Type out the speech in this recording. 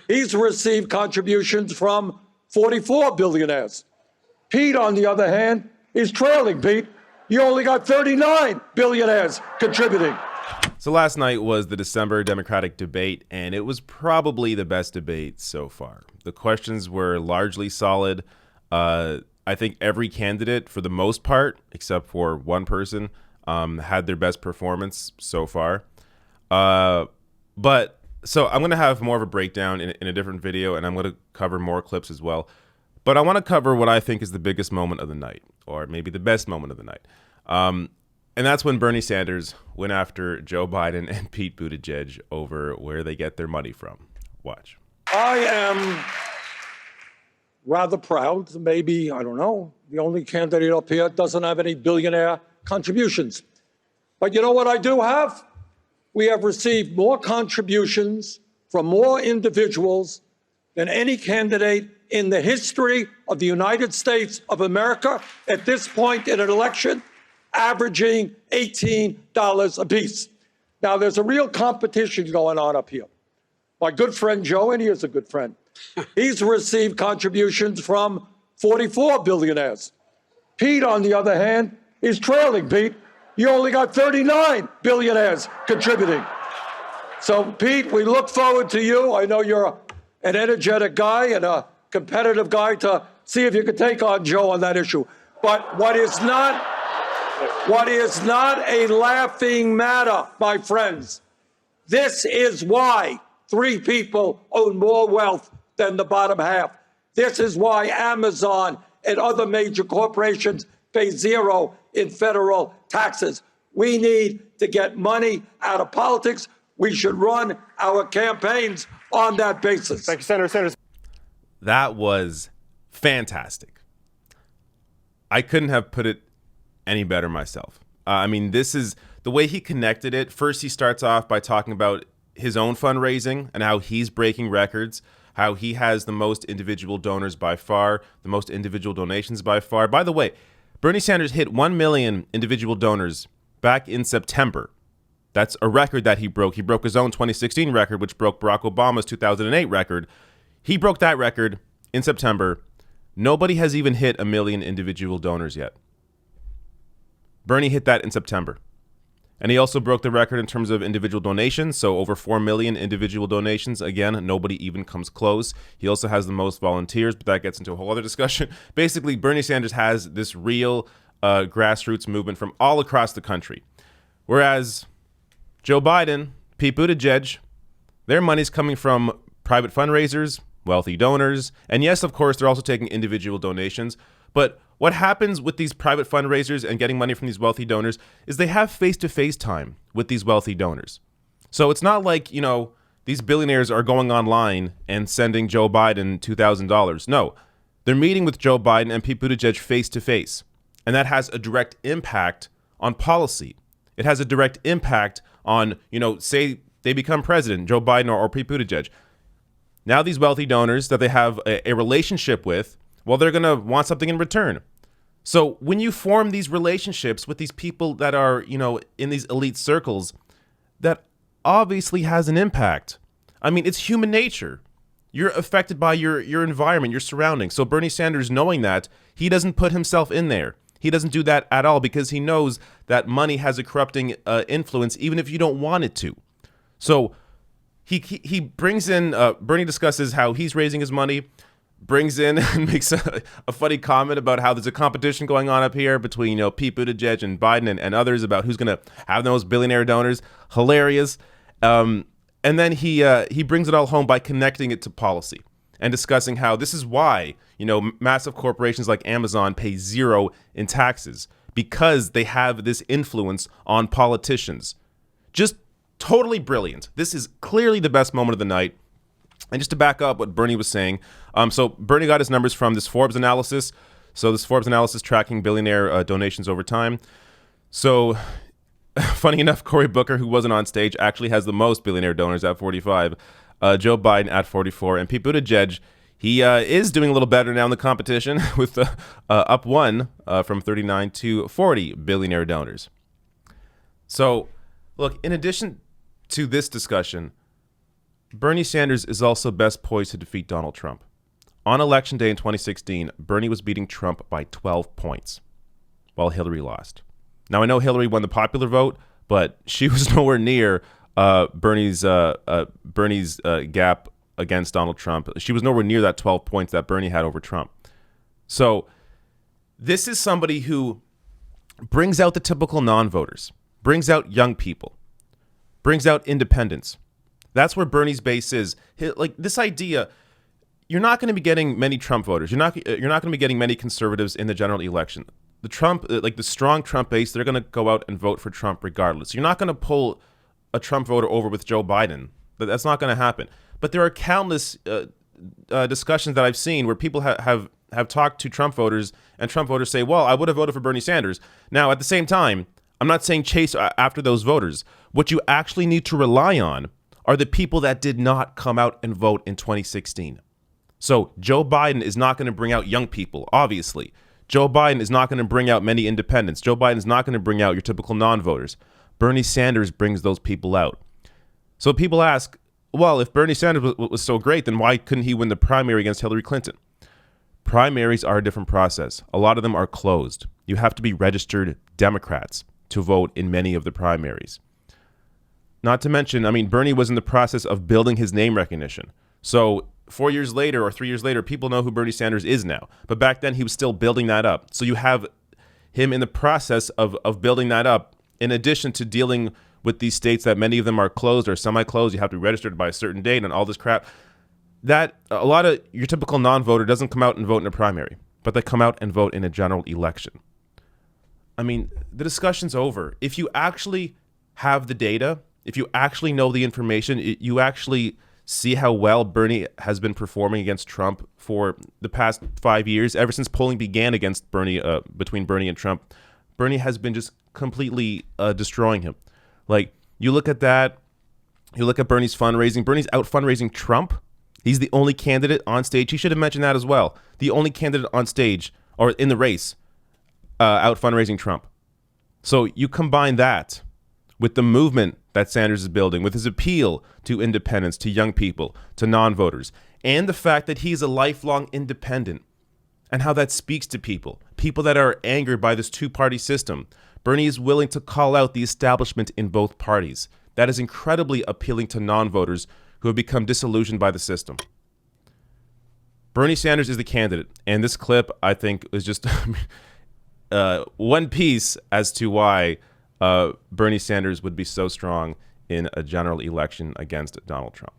He's received contributions from 44 billionaires. Pete, on the other hand, is trailing, Pete. You only got 39 billionaires contributing. So last night was the December Democratic debate, and it was probably the best debate so far. The questions were largely solid. I think every candidate, for the most part, except for one person, had their best performance so far. But so I'm going to have more of a breakdown in a different video, and I'm going to cover more clips as well. But I want to cover what I think is the biggest moment of the night, or maybe the best moment of the night. And that's when Bernie Sanders went after Joe Biden and Pete Buttigieg over where they get their money from. Watch. I am rather proud, maybe, I don't know, the only candidate up here doesn't have any billionaire contributions. But you know what I do have? We have received more contributions from more individuals than any candidate in the history of the United States of America at this point in an election, averaging $18 apiece. Now, there's a real competition going on up here. My good friend Joe, and he is a good friend, he's received contributions from 44 billionaires. Pete, on the other hand, is trailing, Pete. You only got 39 billionaires contributing. So, Pete, we look forward to you. I know you're an energetic guy and a competitive guy to see if you can take on Joe on that issue. But what is not a laughing matter, my friends, this is why 3 people own more wealth than the bottom half. This is why Amazon and other major corporations pay 0 in federal taxes. We need to get money out of politics. We should run our campaigns on that basis. Thank you, Senator Sanders. That was fantastic. I couldn't have put it any better myself. I mean, this is the way he connected it. First, he starts off by talking about his own fundraising and how he's breaking records, how he has the most individual donors by far, the most individual donations by far. By the way, Bernie Sanders hit 1 million individual donors back in September. That's a record that he broke. He broke his own 2016 record, which broke Barack Obama's 2008 record. He broke that record in September. Nobody has even hit 1 million individual donors yet. Bernie hit that in September. And he also broke the record in terms of individual donations. So over 4 million individual donations. Again, nobody even comes close. He also has the most volunteers, but that gets into a whole other discussion. Basically, Bernie Sanders has this real grassroots movement from all across the country. Whereas Joe Biden, Pete Buttigieg, their money's coming from private fundraisers, wealthy donors, and yes, of course, they're also taking individual donations. But what happens with these private fundraisers and getting money from these wealthy donors is they have face-to-face time with these wealthy donors. So it's not like, you know, these billionaires are going online and sending Joe Biden $2,000. No, they're meeting with Joe Biden and Pete Buttigieg face-to-face. And that has a direct impact on policy. It has a direct impact on, you know, say they become president, Joe Biden or Pete Buttigieg. Now these wealthy donors that they have a relationship with, well, they're going to want something in return. So when you form these relationships with these people that are, you know, in these elite circles, that obviously has an impact. I mean, it's human nature. You're affected by your environment, your surroundings. So Bernie Sanders, knowing that, he doesn't put himself in there. He doesn't do that at all because he knows that money has a corrupting influence, even if you don't want it to. So he brings in, Bernie discusses how he's raising his money, brings in and makes a funny comment about how there's a competition going on up here between, you know, Pete Buttigieg and Biden and others about who's going to have the most billionaire donors. Hilarious. And then he brings it all home by connecting it to policy and discussing how this is why, you know, massive corporations like Amazon pay 0 in taxes because they have this influence on politicians. Just totally brilliant. This is clearly the best moment of the night. And just to back up what Bernie was saying, so Bernie got his numbers from this Forbes analysis. So this Forbes analysis tracking billionaire donations over time. So funny enough, Cory Booker, who wasn't on stage, actually has the most billionaire donors at 45. Joe Biden at 44. And Pete Buttigieg, he is doing a little better now in the competition with up 1 from 39 to 40 billionaire donors. So look, in addition to this discussion, Bernie Sanders is also best poised to defeat Donald Trump. On Election Day in 2016, Bernie was beating Trump by 12 points, while Hillary lost. Now, I know Hillary won the popular vote, but she was nowhere near Bernie's gap against Donald Trump. She was nowhere near that 12 points that Bernie had over Trump. So this is somebody who brings out the typical non-voters, brings out young people, brings out independents. That's where Bernie's base is. Like this idea, you're not going to be getting many Trump voters. You're not going to be getting many conservatives in the general election. The strong Trump base, they're going to go out and vote for Trump regardless. You're not going to pull a Trump voter over with Joe Biden. That's not going to happen. But there are countless discussions that I've seen where people have talked to Trump voters, and Trump voters say, well, I would have voted for Bernie Sanders. Now, at the same time, I'm not saying chase after those voters. What you actually need to rely on are the people that did not come out and vote in 2016. So Joe Biden is not going to bring out young people, obviously. Joe Biden is not going to bring out many independents. Joe Biden is not going to bring out your typical non-voters. Bernie Sanders brings those people out. So people ask, well, if Bernie Sanders was so great, then why couldn't he win the primary against Hillary Clinton? Primaries are a different process. A lot of them are closed. You have to be registered Democrats to vote in many of the primaries. Not to mention, Bernie was in the process of building his name recognition. So 4 years later or 3 years later, people know who Bernie Sanders is now. But back then, he was still building that up. So you have him in the process of building that up, in addition to dealing with these states that many of them are closed or semi-closed. You have to be registered by a certain date and all this crap. That a lot of your typical non-voter doesn't come out and vote in a primary, but they come out and vote in a general election. The discussion's over. If you actually have the data, if you actually know the information, you actually see how well Bernie has been performing against Trump for the past 5 years, ever since polling began against Bernie, between Bernie and Trump. Bernie has been just completely destroying him. Like, you look at that, you look at Bernie's fundraising. Bernie's out fundraising Trump. He's the only candidate on stage. He should have mentioned that as well. The only candidate on stage or in the race out fundraising Trump. So you combine that with the movement that Sanders is building, with his appeal to independents, to young people, to non-voters, and the fact that he's a lifelong independent, and how that speaks to people that are angered by this two-party system. Bernie is willing to call out the establishment in both parties. That is incredibly appealing to non-voters who have become disillusioned by the system. Bernie Sanders is the candidate, and this clip, I think, is just one piece as to why Bernie Sanders would be so strong in a general election against Donald Trump.